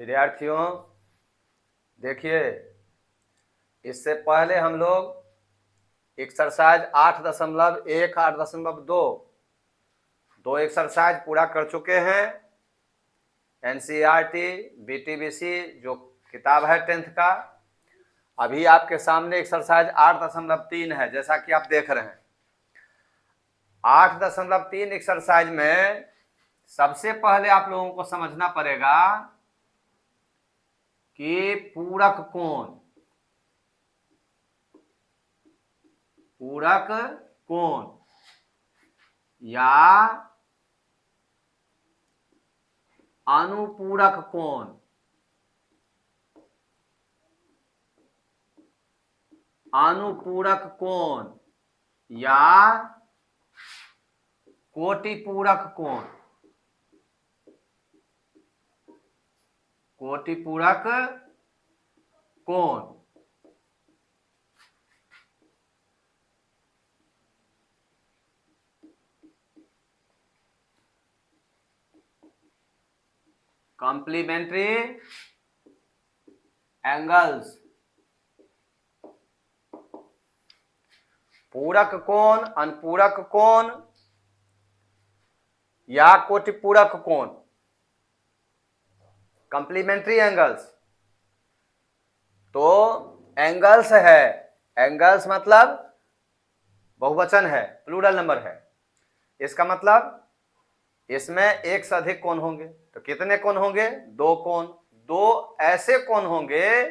विद्यार्थियों देखिए, इससे पहले हम लोग एक्सरसाइज 8.1 8.2 दो एक्सरसाइज पूरा कर चुके हैं। एनसीईआरटी बीटीबीसी जो किताब है 10th का। अभी आपके सामने एक्सरसाइज 8.3 है, जैसा कि आप देख रहे हैं। 8.3 एक्सरसाइज में सबसे पहले आप लोगों को समझना पड़ेगा कि पूरक कोण या अनुपूरक कोण, या कोटिपूरक कोण। कॉम्प्लीमेंट्री एंगल्स, पूरक कोण, अनुपूरक कोण या कोटिपूरक कोण, कॉम्प्लीमेंट्री एंगल्स। तो एंगल्स है, एंगल्स मतलब बहुवचन है, प्लूरल नंबर है। इसका मतलब इसमें एक से अधिक कोण होंगे। तो कितने कोण होंगे? दो कोण। दो ऐसे कोण होंगे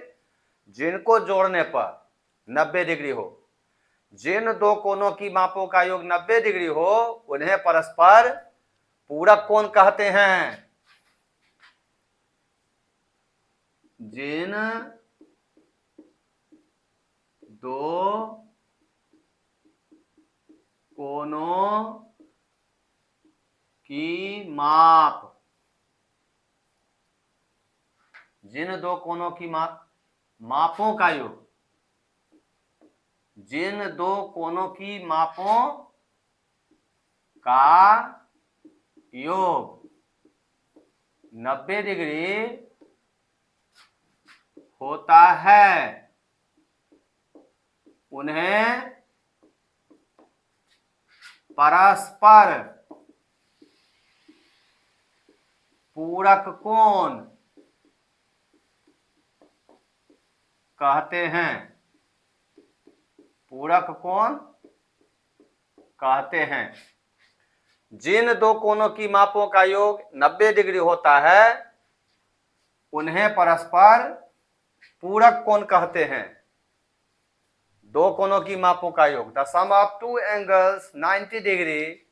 जिनको जोड़ने पर 90 डिग्री हो। जिन दो कोणों की मापों का योग 90 डिग्री हो उन्हें परस्पर पूरक कोण कहते हैं। जिन दो कोणों की माप, जिन दो कोणों की मापों का योग, जिन दो कोणों की मापों का योग 90 डिग्री होता है उन्हें परस्पर पूरक कोण कहते हैं। पूरक कोण कहते हैं। जिन दो कोणों की मापों का योग 90 डिग्री होता है उन्हें परस्पर पूरक कोण कहते हैं। दो कोणों की मापों का योग, the sum of two angles 90 degree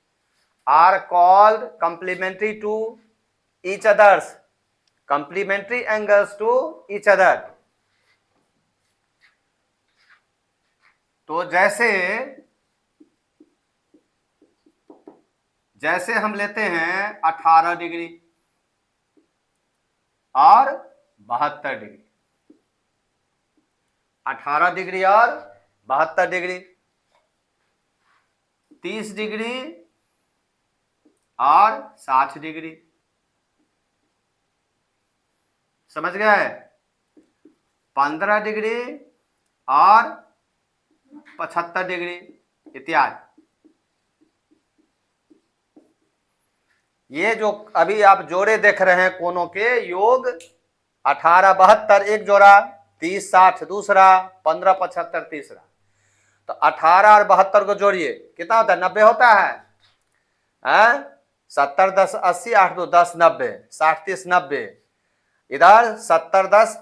are called complementary to each others, complementary angles to each other. तो जैसे हम लेते हैं 18 डिग्री और 72 डिग्री, 18 डिग्री और 72 डिग्री, 30 डिग्री और 60 डिग्री। समझ गए? 15 डिग्री और 75 डिग्री इत्यादि। ये जो अभी आप जोड़े देख रहे हैं कोणों के योग, 18 72 एक जोड़ा, 30 60 दूसरा, 15 75 तीसरा। तो 18 और 72 को जोड़िए, कितना होता है? 90 होता है। 70 10 80, 8 2 10 90, 60 30 90। इधर 70 10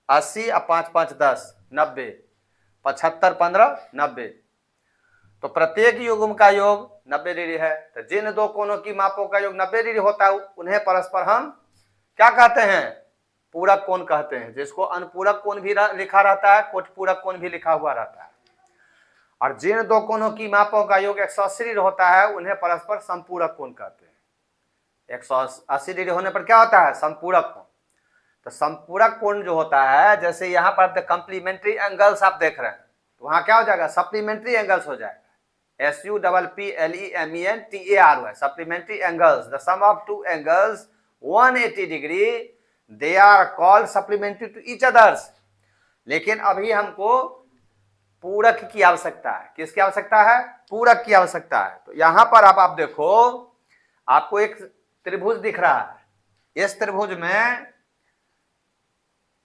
80 और 5 5 10 90, 75 15 90। तो प्रत्येक युग्म का योग 90 डिग्री है। तो जिन दो कोणों की मापों का योग 90 डिग्री होता है उन्हें परस्पर हम क्या कहते हैं? पूरक कोण कहते हैं। जिसको अनुपूरक कोण भी लिखा रहता है, कोटिपूरक कोण भी लिखा हुआ रहता है। और जिन दो कोणों की मापों का योग 180 होता है उन्हें परस्पर संपूरक कोण कहते हैं। 180 डिग्री होने पर क्या होता है? संपूरक कोण। तो संपूरक कोण जो होता है, जैसे यहां पर कंप्लीमेंट्री एंगल्स आप देख रहे हैं, तो वहां क्या हो जाएगा? सप्लीमेंट्री एंगल्स हो जाएगा। SUPPLEMENTARY, supplementary angles, the sum of two angles 180 degree they are called supplementary to each others. लेकिन अभी हमको पूरक की आवश्यकता है। किसकी आवश्यकता है? पूरक की आवश्यकता है। तो यहां पर आप देखो, आपको एक त्रिभुज दिख रहा है। इस त्रिभुज में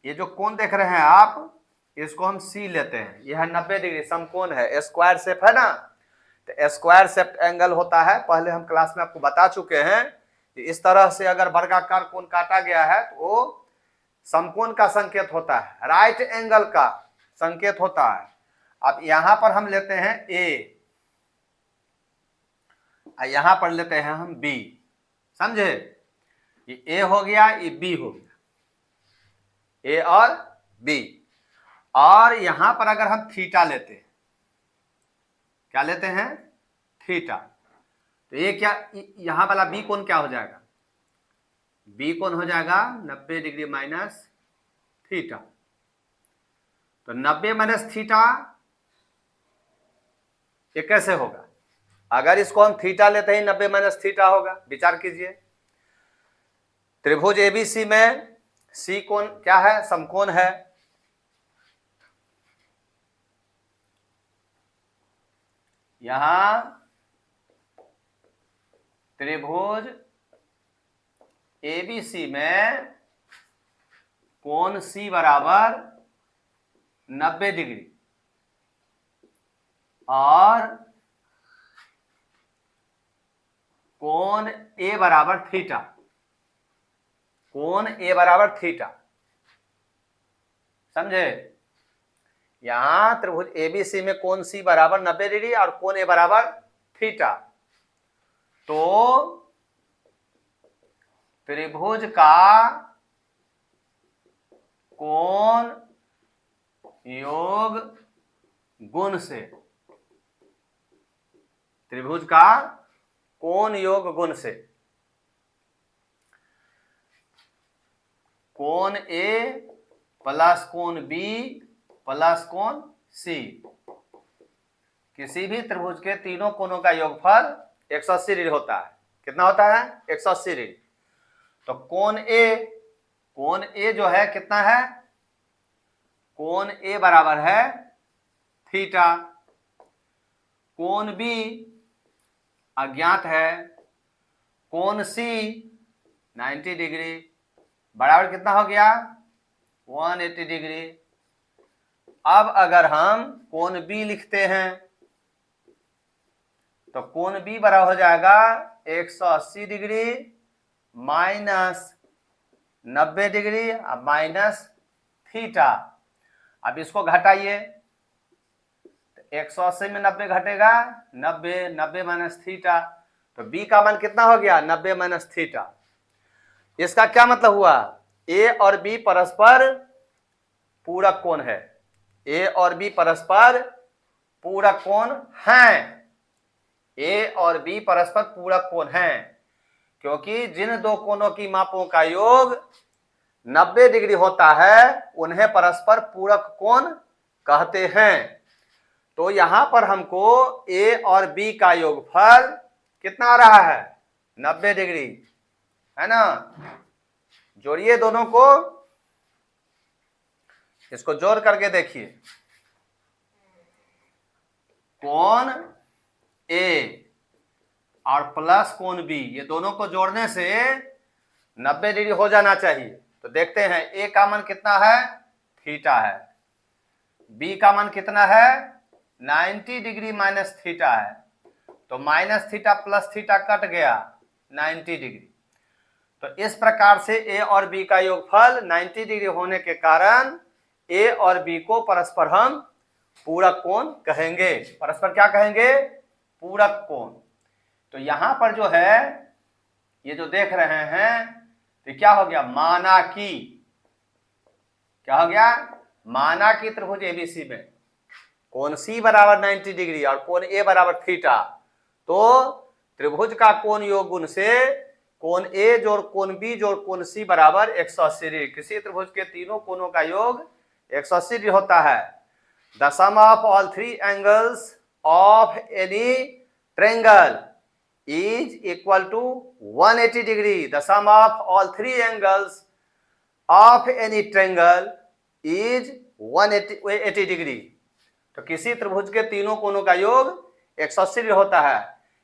ये जो कोण देख रहे हैं आप, इसको हम सी लेते हैं। यह 90 डिग्री समकोण है, स्क्वायर शेप है ना। तो स्क्वायर शेप एंगल होता है, पहले हम क्लास में आपको बता चुके हैं कि इस तरह से अगर वर्गाकार कोण काटा गया है तो वो समकोण का संकेत होता है, राइट एंगल का संकेत होता है। अब यहां पर हम लेते हैं ए, यहां पर लेते हैं हम बी। समझे? ये ए हो गया, ये बी हो गया, ए और बी। और यहां पर अगर हम थीटा लेते हैं, क्या लेते हैं? थीटा। तो ये क्या, यहां वाला बी कोण क्या हो जाएगा? बी कोण हो जाएगा 90 डिग्री माइनस थीटा। तो 90 माइनस थीटा ये कैसे होगा? अगर इसको हम थीटा लेते हैं 90 माइनस थीटा होगा। विचार कीजिए, त्रिभुज एबीसी में सी कोण क्या है? समकोण है। यहां त्रिभुज एबीसी में कोण सी बराबर 90 डिग्री और कोण ए बराबर थीटा। कोण ए बराबर थीटा, समझे? यहां त्रिभुज एबीसी में कोण सी बराबर 90 डिग्री और कोण ए बराबर थीटा। तो त्रिभुज का कोण योग गुण से, त्रिभुज का कोण योग गुण से कोण ए प्लस कोण बी प्लस कोण सी, किसी भी त्रिभुज के तीनों कोणों का योगफल 180 डिग्री होता है। कितना होता है? 180 डिग्री। तो कोण ए जो है कितना है? कोण ए बराबर है थीटा। कोण बी अज्ञात है। कोण सी 90 डिग्री बराबर कितना हो गया? 180 डिग्री। अब अगर हम कोण बी लिखते हैं तो कोण बी बराबर हो जाएगा 180 degree minus 90 degree minus theta. अब इसको घटाइए, 180 में 90 घटेगा 90, 90 माइनस थीटा। तो बी का मान कितना हो गया? 90 माइनस थीटा। इसका क्या मतलब हुआ? ए और बी परस्पर पूरक कोण है। ए और बी परस्पर पूरक कोण हैं। ए और बी परस्पर पूरक कोण हैं, क्योंकि जिन दो कोणों की मापों का योग 90 डिग्री होता है उन्हें परस्पर पूरक कोण कहते हैं। तो यहां पर हमको ए और बी का योगफल कितना आ रहा है? 90 डिग्री, है ना। जोड़िए दोनों को, इसको जोड़ करके देखिए। कोण ए और प्लस कोण बी, ये दोनों को जोड़ने से 90 डिग्री हो जाना चाहिए। तो देखते हैं, ए का मान कितना है? थीटा है। बी का मान कितना है? 90 डिग्री माइनस थीटा है। तो minus theta plus theta cut गया, 90 डिग्री। तो इस प्रकार से ए और बी का योगफल 90 डिग्री होने के कारण ए और बी को परस्पर हम पूरक कोण कहेंगे। परस्पर क्या कहेंगे? पूरक कोण। तो यहां पर जो है, ये जो देख रहे हैं, तो क्या हो गया? माना कि, क्या हो गया? माना कि त्रिभुज एबीसी में कोण सी बराबर 90 डिग्री और कोण ए बराबर थीटा। तो त्रिभुज का कोण योग गुण से कोण ए जोड़ कोण बी जोड़ कोण सी बराबर 180 डिग्री। किसी त्रिभुज के तीनों कोणों का योग 180 डिग्री होता है। The sum of all three angles of any triangle is equal to 180 degree. The sum of all three angles of any triangle is 180 degree. तो किसी त्रिभुज के तीनों कोणों का योग 180 डिग्री होता है।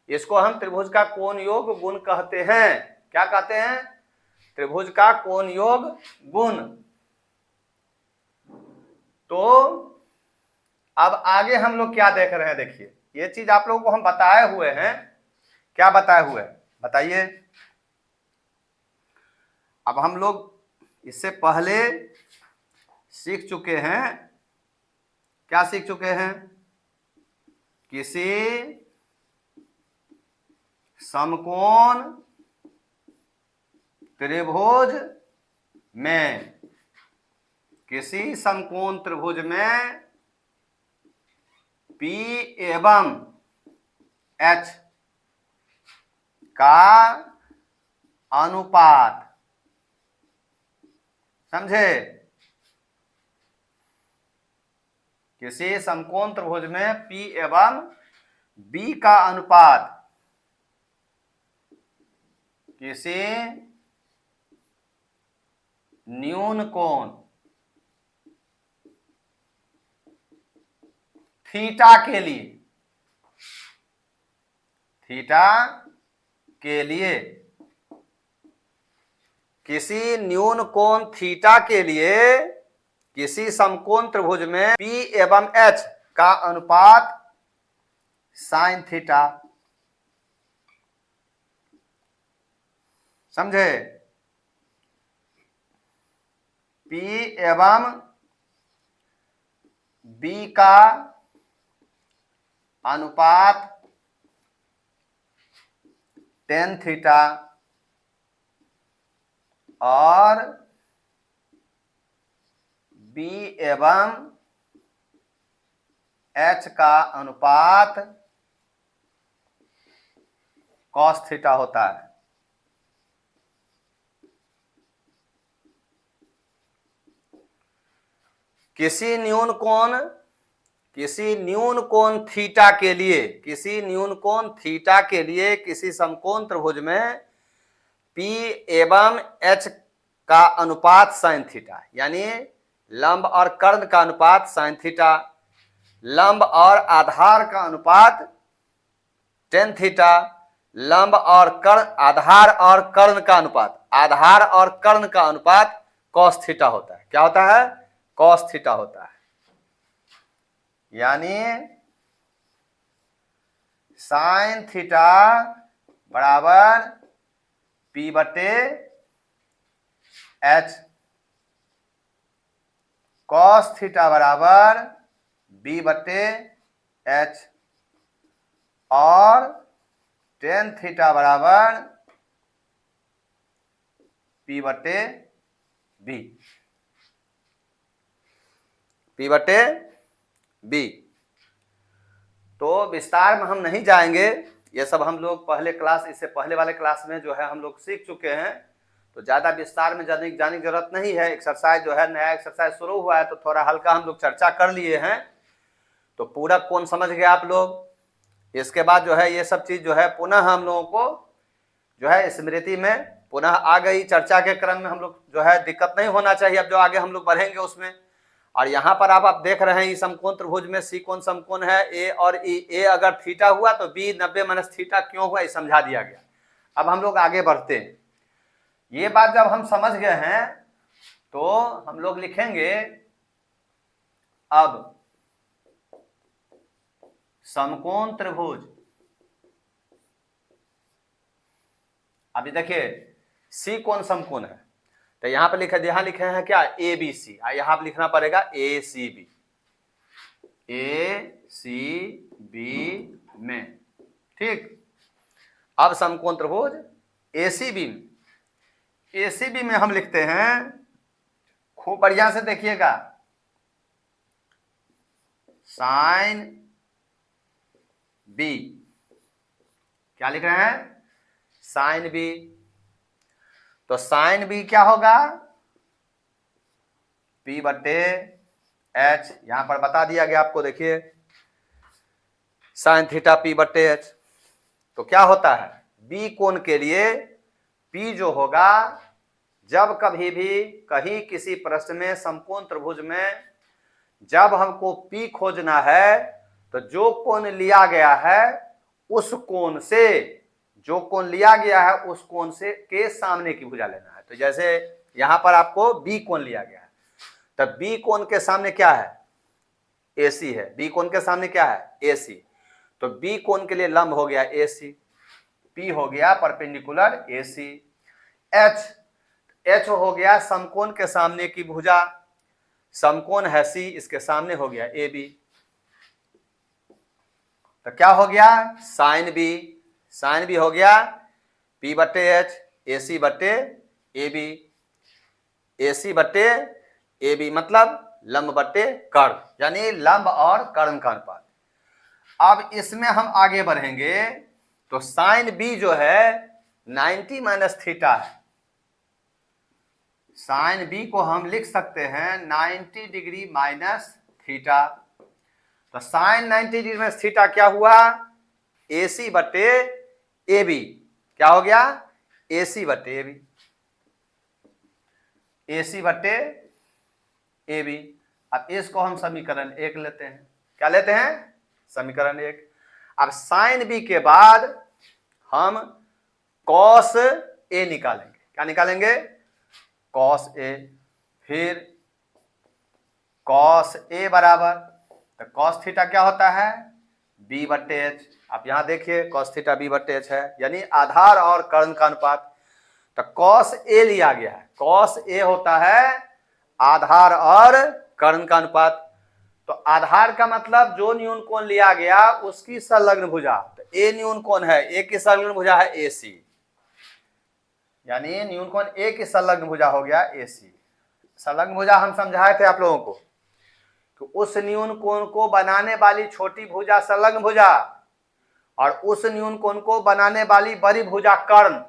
इसको हम त्रिभुज का कोण योग गुण कहते हैं। क्या कहते हैं? त्रिभुज का कोण योग गुण। तो अब आगे हम लोग क्या देख रहे हैं, देखिए ये चीज आप लोगों को हम बताए हुए हैं। क्या बताए हुए हैं बताइए। अब हम लोग इससे पहले सीख चुके हैं, क्या सीख चुके हैं? किसी समकोण त्रिभुज में, किसी समकोण त्रिभुज में P एवं H का अनुपात, समझे? किसी समकोण त्रिभुज में P एवं B का अनुपात किसी न्यून कोण थीटा के लिए, थीटा के लिए, किसी न्यून कोण थीटा के लिए किसी समकोण त्रिभुज में P एवं H का अनुपात साइन थीटा, समझे? P एवं B का अनुपात टेन थीटा और B एवं H का अनुपात कॉस थीटा होता है। किसी न्यून कोण थीटा के लिए, किसी न्यून कोण थीटा के लिए किसी समकोण त्रिभुज में P एवं H का अनुपात साइन थीटा, यानी लंब और कर्ण का अनुपात साइन थीटा, लंब और आधार का अनुपात टेन थीटा, लंब और कर्ण, आधार और कर्ण का अनुपात, आधार और कर्ण का अनुपात कॉस थीटा होता है। क्या होता है? कॉस थीटा होता है। यानी साइन थीटा बराबर P बटे H, कॉस थीटा बराबर B बटे H और टेन थीटा बराबर P बटे B, P बटे B। तो विस्तार में हम नहीं जाएंगे, ये सब हम लोग पहले क्लास, इससे पहले वाले क्लास में जो है हम लोग सीख चुके हैं। तो ज़्यादा विस्तार में जाने की जरूरत नहीं है। एक्सरसाइज जो है, नया एक्सरसाइज शुरू हुआ है तो थोड़ा हल्का हम लोग चर्चा कर लिए हैं। तो पूरा कौन समझ गए आप लोग? इसके बाद जो है ये सब चीज़ जो है पुनः हम लोगों को जो है स्मृति में पुनः आ गई। चर्चा के क्रम में हम लोग जो है दिक्कत नहीं होना चाहिए अब जो आगे हम लोग बढ़ेंगे उसमें। और यहाँ पर आप देख रहे हैं इस समकोण त्रिभुज में सी कोण समकोण है ए और ई। ए अगर थीटा हुआ तो बी 90 माइनस थीटा क्यों हुआ, ये समझा दिया गया। अब हम लोग आगे बढ़ते हैं। ये बात जब हम समझ गए हैं तो हम लोग लिखेंगे अब समकोण त्रिभुज। अभी देखिए सी कोण समकोण है तो यहां पर लिखे, यहां लिखे हैं क्या? A B C. यहां पर लिखना पड़ेगा ए सी बी, ए सी बी में, ठीक। अब समकोण त्रिभुज ए सी बी में, ए सी बी में हम लिखते हैं, खूब बढ़िया से देखिएगा, साइन बी। क्या लिख रहे हैं? Sine B. तो साइन बी क्या होगा? P बटे H, यहां पर बता दिया गया आपको, देखिए साइन थीटा P बटे H। तो क्या होता है? B कोण के लिए P जो होगा जब कभी भी कहीं किसी प्रश्न में समकोण त्रिभुज में जब हमको P खोजना है तो जो कोण लिया गया है उस कोण से, जो कोण लिया गया है उस कोण से के सामने की भुजा लेना है। तो जैसे यहां पर आपको B कोण लिया गया है, तब B कोण के सामने क्या है? AC है। B कोण के सामने क्या है? AC। तो B कोण के लिए लंब हो गया AC, P हो गया परपेंडिकुलर AC। H हो गया समकोण के सामने की भुजा, समकोण है C, इसके सामने हो गया AB। तो क्या हो गया? Sign B। साइन B हो गया P बटे H, AC बटे AB। AC बटे AB मतलब लंब बटे कर्ण, यानी लंब और कर्ण का अनुपात। अब इसमें हम आगे बढ़ेंगे तो साइन B जो है 90 माइनस थीटा है। साइन B को हम लिख सकते हैं 90 डिग्री माइनस थीटा। तो साइन 90 डिग्री माइनस थीटा क्या हुआ? AC बटे AB। क्या हो गया? AC बटे AB। AC बटे AB। अब इसको हम समीकरण 1 लेते हैं। क्या लेते हैं? समीकरण 1। अब साइन B के बाद हम कॉस A निकालेंगे। क्या निकालेंगे? Cos A। फिर कॉस A बराबर, तो कॉस थीटा क्या होता है? B बटे H। आप यहां देखिए कॉस थीटा B बटे H है, यानी आधार और कर्ण का अनुपात। तो कॉस A लिया गया है। कॉस A होता है आधार और कर्ण का अनुपात। तो आधार का मतलब जो न्यून कोण लिया गया उसकी संलग्न भुजा। तो A न्यून कोण है, A की संलग्न भुजा है AC, यानी न्यून कोण A की संलग्न भुजा हो गया AC। संलग्न भुजा हम समझाए थे आप लोगों को, तो उस न्यून कोण को बनाने वाली छोटी भुजा संलग्न भुजा और उस न्यून कोण को बनाने वाली बड़ी भुजा कर्ण।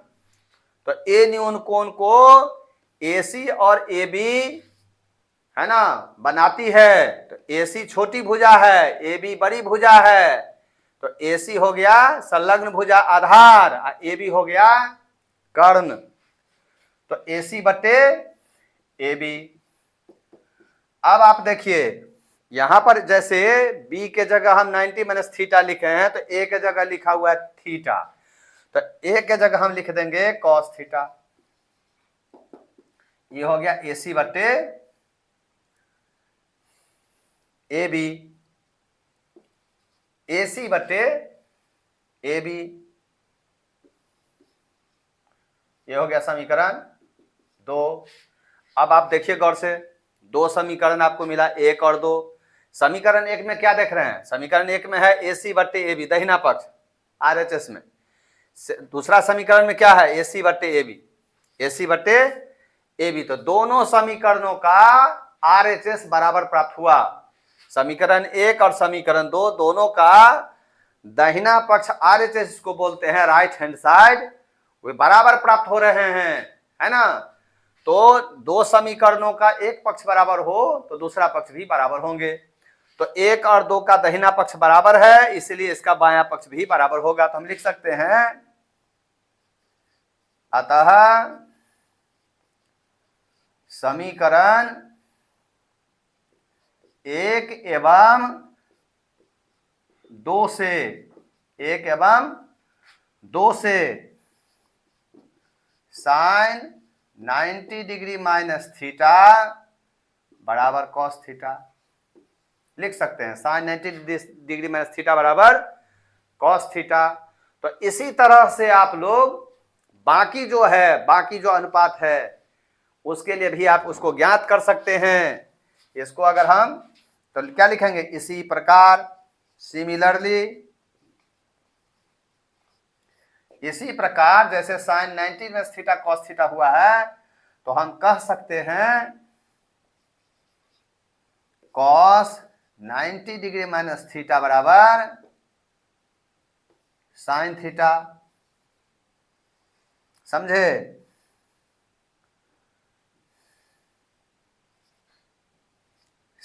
तो ए न्यून कोण को AC और AB है ना बनाती है। तो AC छोटी भुजा है, AB बड़ी भुजा है। तो AC हो गया संलग्न भुजा आधार और AB हो गया कर्ण। तो AC बटे AB। अब आप देखिए यहां पर जैसे B के जगह हम 90 माइनस थीटा लिखे हैं, तो A के जगह लिखा हुआ है थीटा। तो A के जगह हम लिख देंगे कॉस थीटा। ये हो गया AC बटे AB। AC बटे AB। ये हो गया समीकरण 2। अब आप देखिए गौर से, दो समीकरण आपको मिला, 1 और 2। समीकरण 1 में क्या देख रहे हैं? समीकरण 1 में है AC बटे AB दाहिना पक्ष RHS में। दूसरा समीकरण में क्या है? AC बटे AB। AC बटे AB। तो दोनों समीकरणों का RHS बराबर प्राप्त हुआ। समीकरण 1 और समीकरण 2 दोनों का दाहिना पक्ष RHS को बोलते हैं, राइट हैंड साइड, वे बराबर प्राप्त हो रहे हैं, है ना। तो दो समीकरणों का एक पक्ष बराबर हो तो दूसरा पक्ष भी बराबर होंगे। तो 1 और 2 का दाहिना पक्ष बराबर है, इसलिए इसका बायां पक्ष भी बराबर होगा। तो हम लिख सकते हैं अतः समीकरण 1 एवं 2 से, 1 एवं 2 से साइन 90 डिग्री माइनस थीटा बराबर कॉस थीटा लिख सकते हैं। साइन 90 डिग्री माइनस थीटा बराबर कॉस थीटा। तो इसी तरह से आप लोग बाकी जो है, बाकी जो अनुपात है उसके लिए भी आप उसको ज्ञात कर सकते हैं। इसको अगर हम तो क्या लिखेंगे? इसी प्रकार, सिमिलरली, इसी प्रकार जैसे sine 90 minus theta cos theta हुआ है, तो हम कह सकते हैं कॉस 90 डिग्री माइनस थीटा बराबर साइन थीटा। समझे?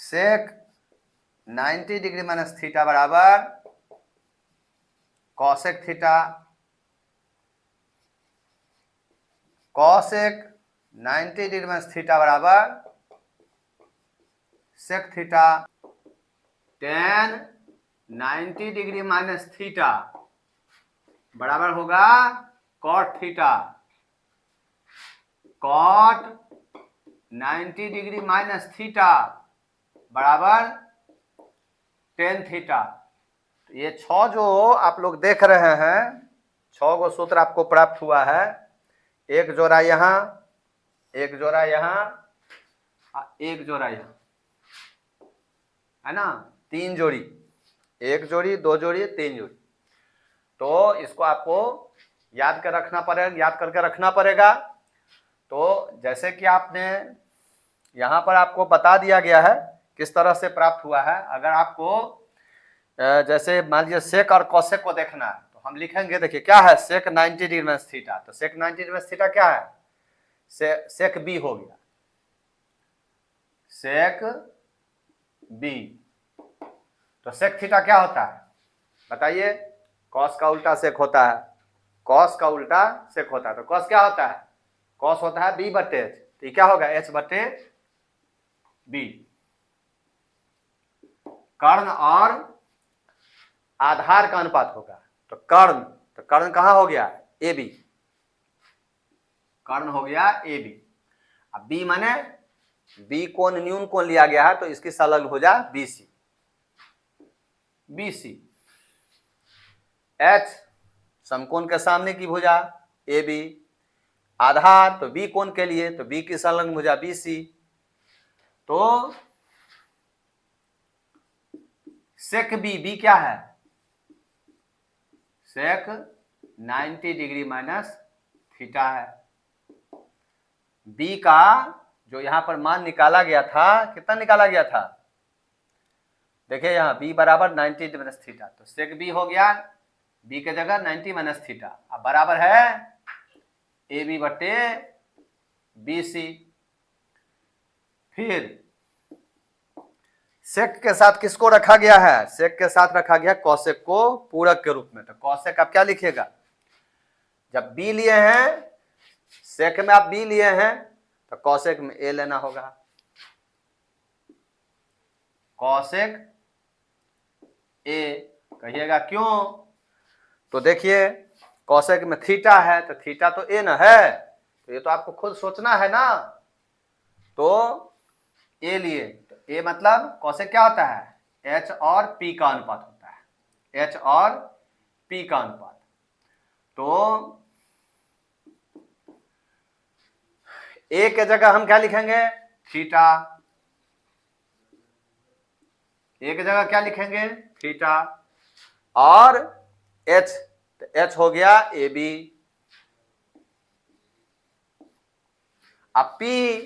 सेक 90 डिग्री माइनस थीटा बराबर cosec theta. Cosec 90 degree minus theta बराबर sec theta, tan 90 degree minus theta बराबर होगा cot theta, cot 90 degree minus theta बराबर टेन थीटा। तो ये 6 जो आप लोग देख रहे हैं, 6 गो सूत्र आपको प्राप्त हुआ है। एक जोड़ा यहां, एक जोड़ा यहां, एक जोड़ा यहां, है ना, 3 जोड़ी, 1 जोड़ी, 2 जोड़ी, 3 जोड़ी। तो इसको आपको याद कर रखना पड़ेगा, याद करके रखना पड़ेगा। तो जैसे कि आपने यहां पर आपको बता दिया गया है किस तरह से प्राप्त हुआ है। अगर आपको जैसे मान लीजिए सेक और कॉसेक को देखना है तो हम लिखेंगे, देखिए क्या है, सेक 90 डिग्री माइनस थीटा, तो सेक 90 डिग्री माइनस थीटा क्या है, सेक बी हो गया, सेक बी। तो सेक थीटा क्या होता है बताइए, कॉस का उल्टा सेक होता है, कॉस का उल्टा सेक होता है। तो कॉस क्या होता है, कॉस होता है बी बटे एच, तो क्या होगा एच बटे बी। कर्ण और आधार का अनुपात होगा, तो कर्ण कहां हो गया, ए बी, कर्ण हो गया ए बी। अब बी माने बी कोण न्यून कोण लिया गया है, तो इसकी संलग्न हो जा बीसी, बीसी। एच समकोण के सामने की भुजा ए बी, आधार तो बी कोण के लिए, तो बी की संलग्न भुजा बीसी। तो सेक बी, बी क्या है, सेक 90 डिग्री माइनस थीटा है। बी का जो यहां पर मान निकाला गया था, कितना निकाला गया था, देखिए यहां बी बराबर 90 डिग्री माइनस थीटा, तो सेक बी हो गया बी के जगह 90 माइनस थीटा, अब बराबर है ए बी बटे बी सी। फिर सेक के साथ किसको रखा गया है, सेक के साथ रखा गया कॉसेक को पूरक के रूप में। तो कॉसेक आप क्या लिखिएगा, जब बी लिए हैं, सेक में आप बी लिए हैं, तो कॉसेक में ए लेना होगा, कॉसेक ए। कहिएगा क्यों, तो देखिए कॉसेक में थीटा है, तो थीटा तो ए ना है, तो ये तो आपको खुद सोचना है ना। तो ए लिए, तो ए मतलब कॉसेक क्या होता है, एच और पी का अनुपात होता है, एच और पी का अनुपात। तो ए के जगह हम क्या लिखेंगे, थीटा, ए की जगह क्या लिखेंगे, थीटा, और एच, तो एच हो गया ए बी। अब पी,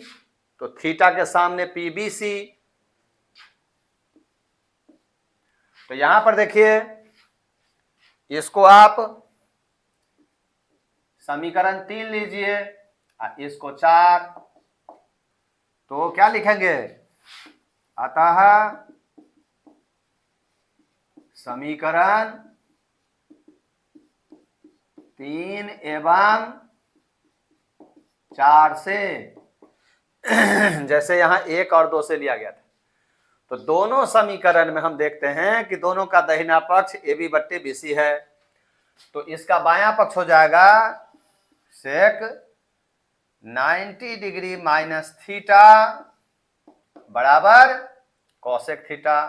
तो थीटा के सामने पी बी सी। तो यहां पर देखिए इसको आप समीकरण 3 लीजिए, इसको 4, तो क्या लिखेंगे, अतः समीकरण 3 एवं 4 से जैसे यहां 1 और 2 से लिया गया था, तो दोनों समीकरण में हम देखते हैं कि दोनों का दाहिना पक्ष ए बी बट्टे बी सी है, तो इसका बायां पक्ष हो जाएगा सेक 90 डिग्री माइनस थीटा बराबर कॉसेक थीटा।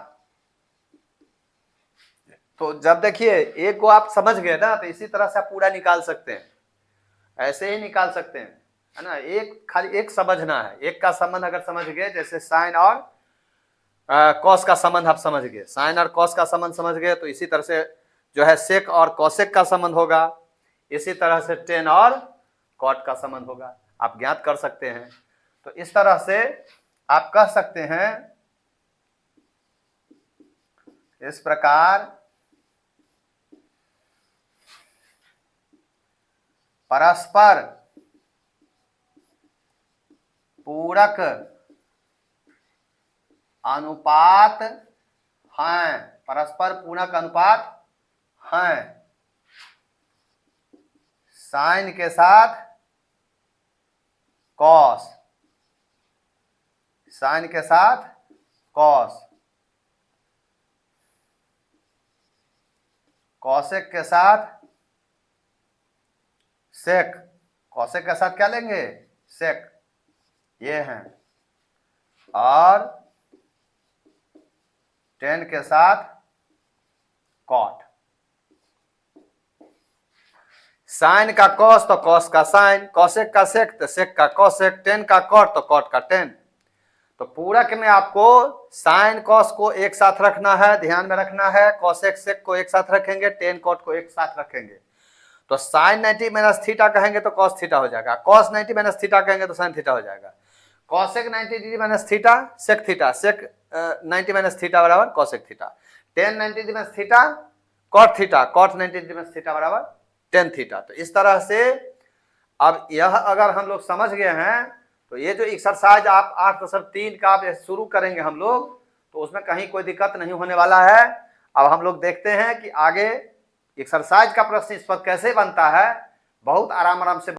तो जब देखिए एक को आप समझ गए ना, तो इसी तरह से आप पूरा निकाल सकते हैं, ऐसे ही निकाल सकते हैं, है ना। एक खाली एक समझना है, एक का संबंध अगर समझ गए, जैसे साइन और कॉस का संबंध आप समझ गए, साइन और कॉस का संबंध समझ गए, तो इसी तरह से जो है सेक और कॉसेक का संबंध होगा, इसी तरह से टेन और कॉट का संबंध होगा, आप ज्ञात कर सकते हैं। तो इस तरह से आप कह सकते हैं, इस प्रकार परस्पर पूरक अनुपात हैं, परस्पर पूरक अनुपात हैं साइन के साथ कॉस, साइन के साथ कॉस, कॉसेक के साथ सेक, कॉसेक के साथ क्या लेंगे, सेक, ये हैं, और टेन के साथ कॉट। साइन का कॉस तो कॉस का साइन, कॉसेक का सेक तो सेक का कॉसेक, टेन का कॉट तो कॉट का टेन। तो पूरक में आपको साइन कॉस को एक साथ रखना है, ध्यान में रखना है, कॉसेक सेक को एक साथ रखेंगे, टेन कॉट को एक साथ रखेंगे। तो साइन 90 माइनस थीटा कहेंगे तो कॉस थीटा हो जाएगा, कॉस 90 माइनस थीटा कहेंगे तो साइन थीटा हो जाएगा। Cosec 90 degree minus theta sec theta, sec 90 minus theta बराबर cosec theta, tan 90 degree minus theta cot theta, cot 90 degree minus theta बराबर टेन थीटा। तो इस तरह से अब यह अगर हम लोग समझ गए हैं तो ये जो एक्सरसाइज आप 8.3 का आप शुरू करेंगे हम लोग, तो उसमें कहीं कोई दिक्कत नहीं होने वाला है। अब हम लोग देखते हैं कि आगे एक्सरसाइज का प्रश्न इस पर कैसे बनता है, बहुत आराम से